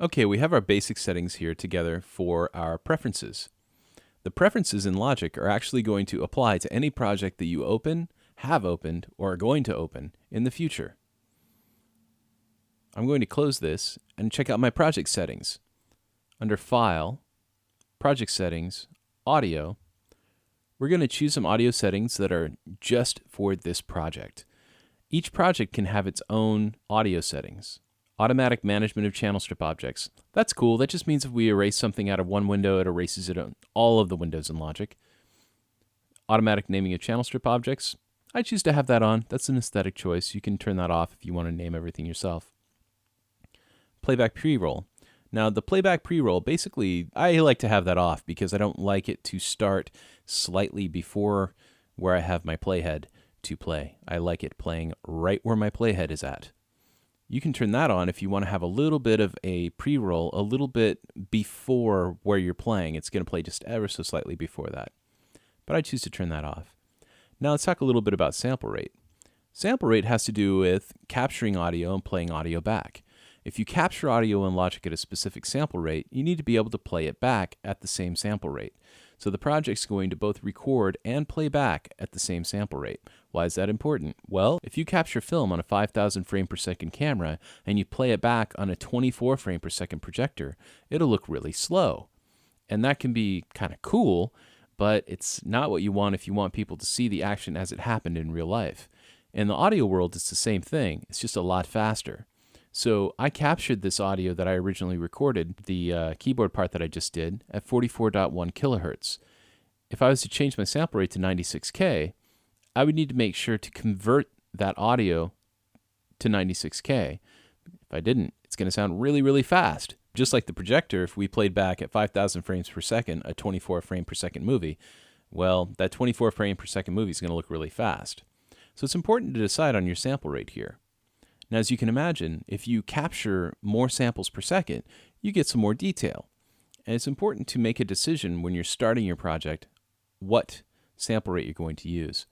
Okay, we have our basic settings here together for our preferences. The preferences in Logic are actually going to apply to any project that you open, have opened, or are going to open in the future. I'm going to close this and check out my project settings. Under File, Project Settings, Audio, we're going to choose some audio settings that are just for this project. Each project can have its own audio settings. Automatic management of channel strip objects. That's cool. That just means if we erase something out of one window, it erases it on all of the windows in Logic. Automatic naming of channel strip objects. I choose to have that on. That's an aesthetic choice. You can turn that off if you want to name everything yourself. Playback pre-roll. Now, the playback pre-roll, basically, I like to have that off because I don't like it to start slightly before where I have my playhead to play. I like it playing right where my playhead is at. You can turn that on if you want to have a little bit of a pre-roll, a little bit before where you're playing. It's going to play just ever so slightly before that. But I choose to turn that off. Now let's talk a little bit about sample rate. Sample rate has to do with capturing audio and playing audio back. If you capture audio in Logic at a specific sample rate, you need to be able to play it back at the same sample rate. So the project's going to both record and play back at the same sample rate. Why is that important? Well, if you capture film on a 5,000 frame per second camera and you play it back on a 24 frame per second projector, it'll look really slow. And that can be kind of cool, but it's not what you want if you want people to see the action as it happened in real life. In the audio world, it's the same thing. It's just a lot faster. So I captured this audio that I originally recorded, the keyboard part that I just did, at 44.1 kilohertz. If I was to change my sample rate to 96K, I would need to make sure to convert that audio to 96K. If I didn't, it's going to sound really, really fast. Just like the projector, if we played back at 5,000 frames per second, a 24 frame per second movie, well, that 24 frame per second movie is going to look really fast. So it's important to decide on your sample rate here. Now, as you can imagine, if you capture more samples per second, you get some more detail. And it's important to make a decision when you're starting your project what sample rate you're going to use.